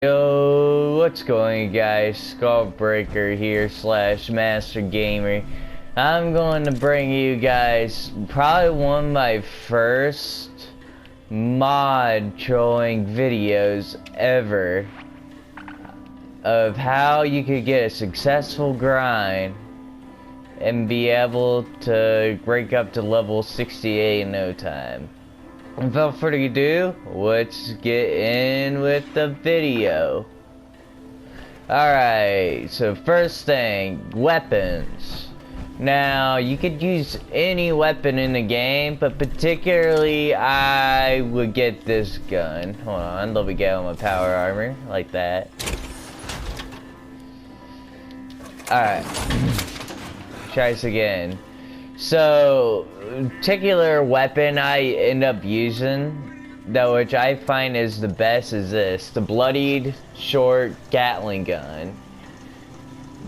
Yo, what's going guys? Skullbreaker here / Master Gamer. I'm going to bring you guys probably one of my first mod trolling videos ever of how you could get a successful grind and be able to break up to level 68 in no time. Without further ado, let's get in with the video. Alright, so first thing, weapons. Now, you could use any weapon in the game, but particularly I would get this gun. Hold on, let me get on my power armor, like that. Alright, try this again. So, particular weapon I end up using, though, which I find is the best, is this. The bloodied short Gatling gun.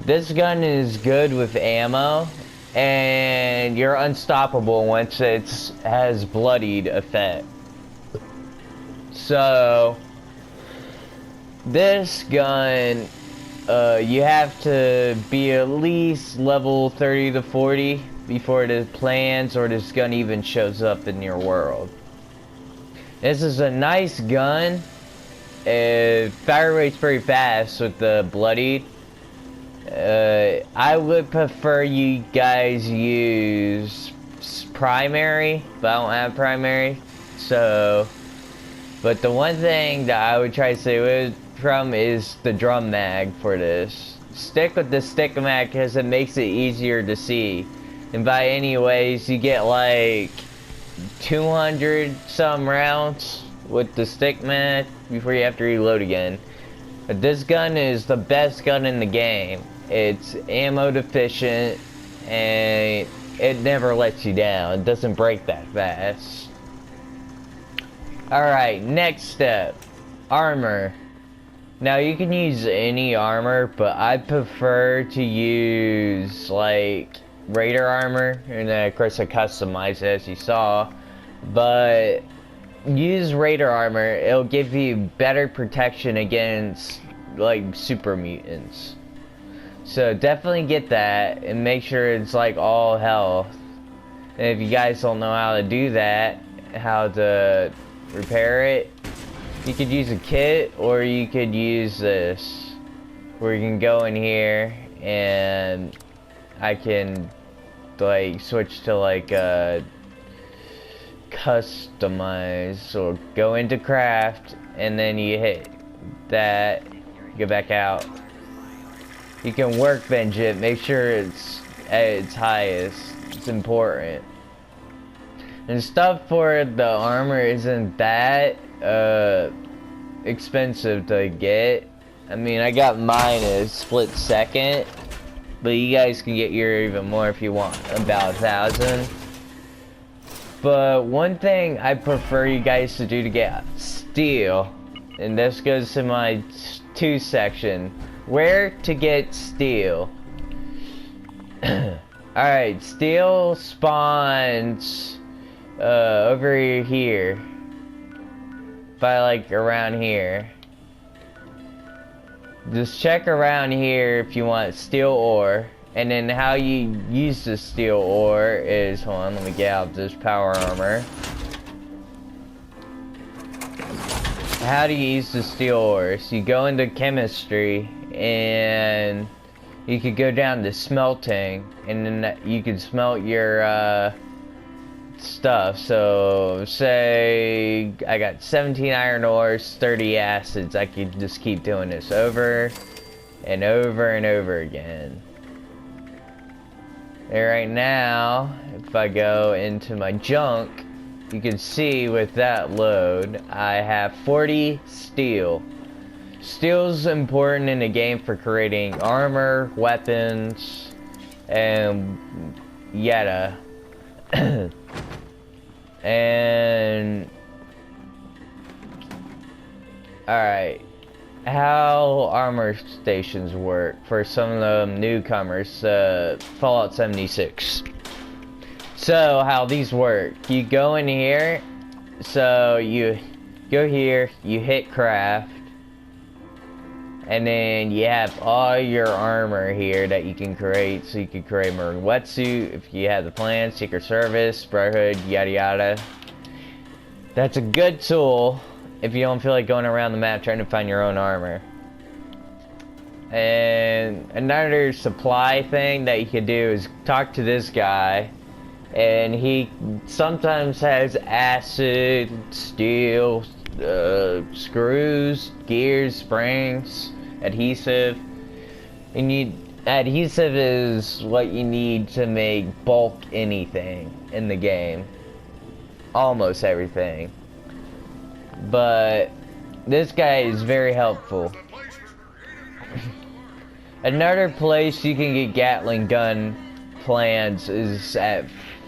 This gun is good with ammo, and you're unstoppable once it has bloodied effect. So, this gun, you have to be at least level 30 to 40 before the plans or this gun even shows up in your world. This is a nice gun. Fire rate's very fast with the bloodied. I would prefer you guys use primary, but I don't have primary. So, but the one thing that I would try to stay away from is the drum mag for this. Stick with the stick mag because it makes it easier to see. And by anyways, you get like 200 some rounds with the stick mag before you have to reload again. But this gun is the best gun in the game. It's ammo deficient and it never lets you down. It doesn't break that fast. Alright, next step. Armor. Now you can use any armor, but I prefer to use like Raider armor, and then of course I customize it as you saw, but use Raider armor. It'll give you better protection against like super mutants, so definitely get that and make sure it's like all health. And if you guys don't know how to do that, how to repair it, you could use a kit, or you could use this where you can go in here and I can like switch to like customize, or go into craft and then you hit that, go back out. You can workbench it, make sure it's at its highest. It's important. And stuff for the armor isn't that expensive to get. I mean, I got mine as split second, but you guys can get your even more if you want, about 1,000. But one thing I prefer you guys to do to get steel, and this goes to my 2 section, where to get steel. Alright, steel spawns over here, by like around here. Just check around here if you want steel ore, and then how you use the steel ore is, hold on, let me get out this power armor. How do you use the steel ore? So you go into chemistry, and you could go down to smelting, and then you could smelt your stuff. So say I got 17 iron ores, 30 acids. I could just keep doing this over and over and over again. And right now, if I go into my junk, you can see with that load I have 40 steel. Steel's important in the game for creating armor, weapons, and yada. And alright, how armor stations work for some of the newcomers, Fallout 76. So how these work, you go in here, so you go here, you hit craft, And then you have all your armor here that you can create. So you can create a marine wetsuit if you have the plan, Secret Service, Brotherhood, yada yada. That's a good tool if you don't feel like going around the map trying to find your own armor. And another supply thing that you can do is talk to this guy. And he sometimes has acid, steel, screws, gears, springs, adhesive. And adhesive is what you need to make bulk anything in the game. Almost everything. But this guy is very helpful. Another place you can get Gatling gun plans is at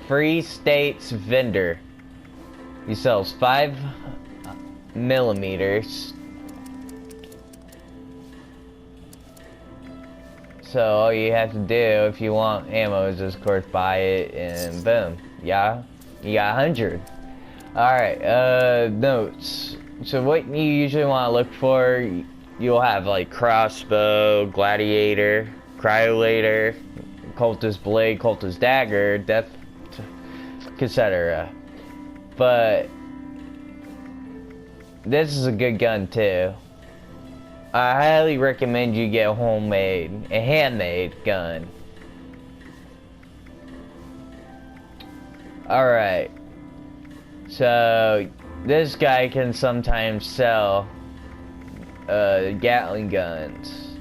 Free State's vendor. He sells 5mm. So all you have to do if you want ammo is just of course buy it and boom. Yeah, you got 100. Alright, notes. So what you usually want to look for, you'll have like crossbow, gladiator, cryolator, cultist blade, cultist dagger, death, etc. But this is a good gun too. I highly recommend you get a handmade gun. Alright. So this guy can sometimes sell Gatling guns.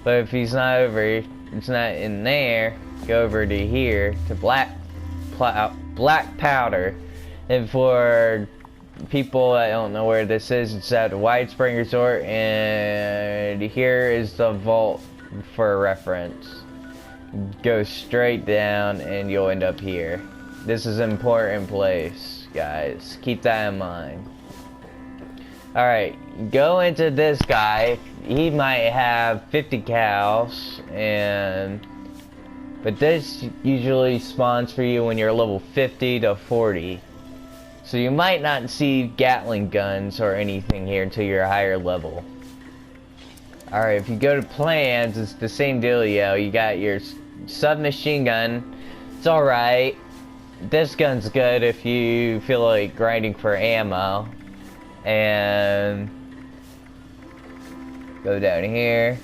But if he's not it's not in there, go over to here to black powder. And for people that don't know where this is, it's at the White Spring Resort, and here is the vault for reference. Go straight down and you'll end up here. This is an important place, guys. Keep that in mind. Alright, go into this guy. He might have 50 cows, but this usually spawns for you when you're level 50 to 40. So you might not see Gatling guns or anything here until you're a higher level. Alright, if you go to plans, it's the same dealio. You got your submachine gun. It's alright. This gun's good if you feel like grinding for ammo. And go down here.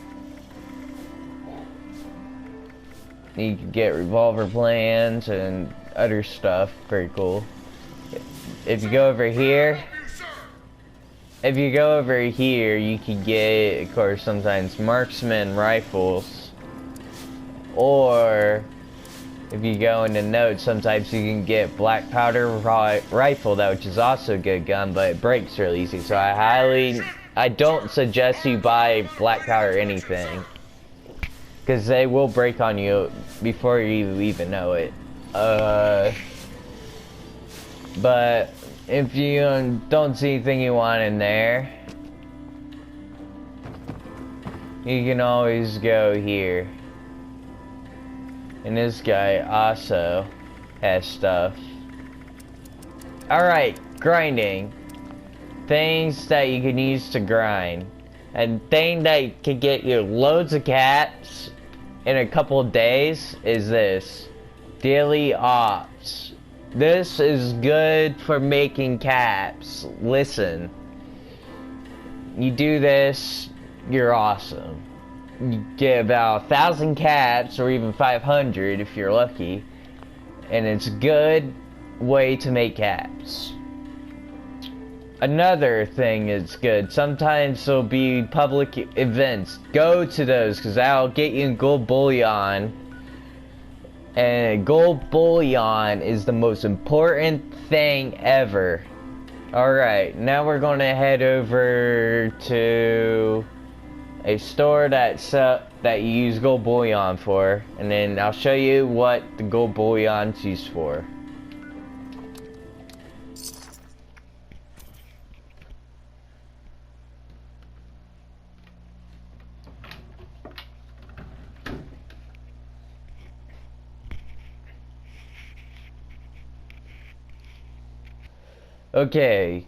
You can get revolver plans and other stuff. Very cool. If you go over here, you can get, of course, sometimes marksman rifles. Or if you go into notes, sometimes you can get black powder rifle, which is also a good gun, but it breaks really easy. So I don't suggest you buy black powder anything, because they will break on you before you even know it. But if you don't see anything you want in there, you can always go here. And this guy also has stuff. Alright, grinding. Things that you can use to grind. And thing that can get you loads of caps in a couple of days is this. Daily ops. This is good for making caps. Listen. You do this, you're awesome. You get about 1,000 caps, or even 500 if you're lucky, and it's a good way to make caps. Another thing is good, sometimes there'll be public events. Go to those, because that'll get you in gold bullion, and gold bullion is the most important thing ever. Alright, now we're going to head over to a store that you use gold bullion for, and then I'll show you what the gold bullion's used for. Okay,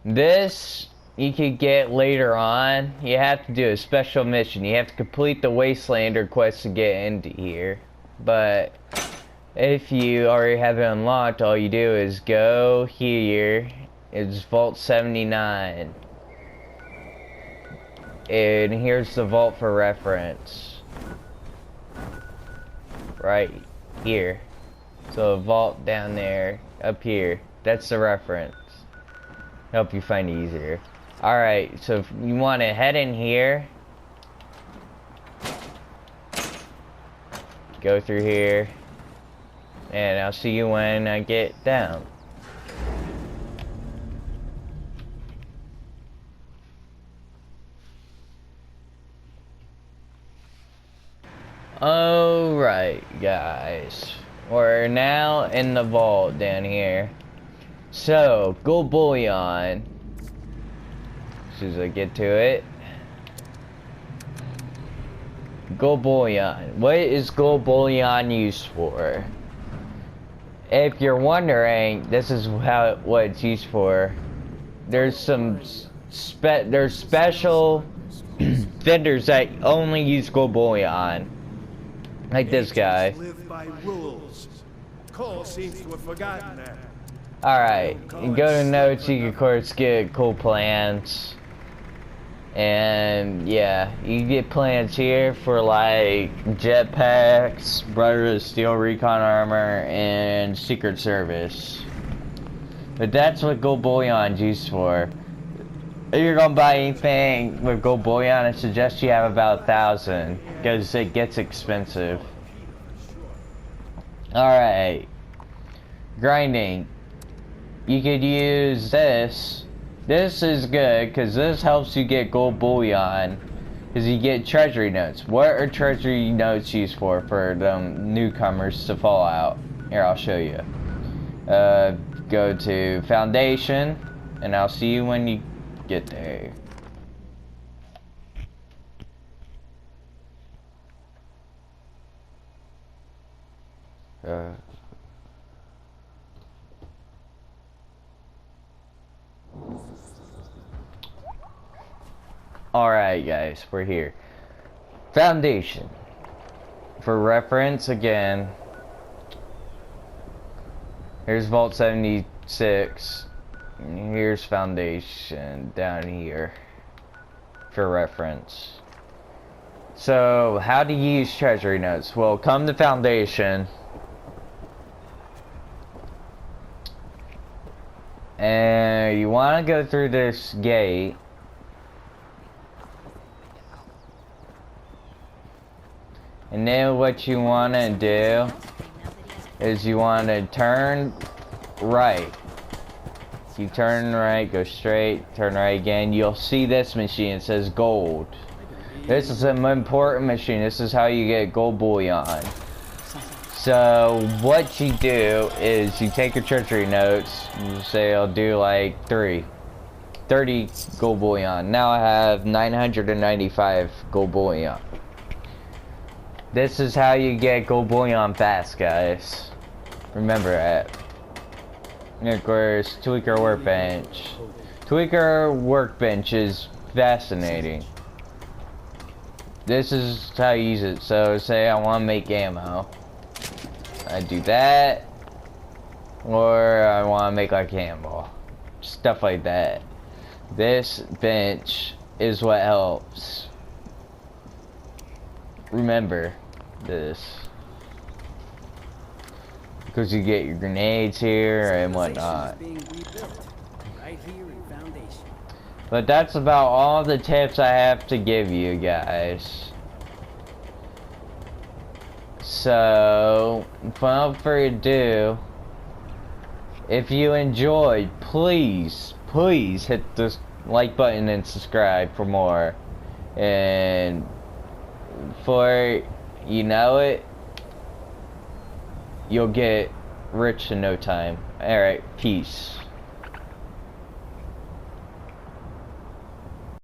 this you could get later on. You have to do a special mission. You have to complete the Wastelander quest to get into here. But if you already have it unlocked, all you do is go here. It's Vault 79. And here's the vault for reference. Right here. So a vault down there, up here. That's the reference. Help you find it easier. Alright, so if you want to head in here. Go through here. And I'll see you when I get down. Alright, guys. We're now in the vault down here. So, gold bullion. As soon as I get to it. Gold bullion. What is gold bullion used for? If you're wondering, this is what it's used for. There's some there's special vendors that only use gold bullion. Like this guy. Live by rules. Cole seems to have forgotten that. Alright, you go to notes, you can of course get cool plants. And yeah, you get plants here for like jetpacks, Brotherhood of Steel recon armor, and Secret Service. But that's what gold bullion's used for. If you're gonna buy anything with gold bullion, I suggest you have about 1,000 because it gets expensive. Alright, grinding. You could use this. This is good because this helps you get gold bullion because you get treasury notes. What are treasury notes used for newcomers to Fallout? Here, I'll show you. Go to Foundation, and I'll see you when you get there. Alright guys, we're here. Foundation. For reference, again, here's Vault 76. Here's Foundation down here. For reference. So, how do you use treasury notes? Well, come to Foundation. And you want to go through this gate. And then what you want to do is you want to turn right. You turn right, go straight, turn right again. You'll see this machine. It says gold. This is an important machine. This is how you get gold bullion. So what you do is you take your treasury notes. You say I'll do like 30 gold bullion. Now I have 995 gold bullion. This is how you get gold bullion fast, guys. Remember that. And of course, Tweaker Workbench. Tweaker Workbench is fascinating. This is how you use it. So say I want to make ammo. I do that. Or I want to make like ammo. Stuff like that. This bench is what helps. Remember this. Because you get your grenades here and whatnot. But that's about all the tips I have to give you guys. So, without further ado, if you enjoyed, please hit the like button and subscribe for more. And for you know it, you'll get rich in no time. Alright, peace.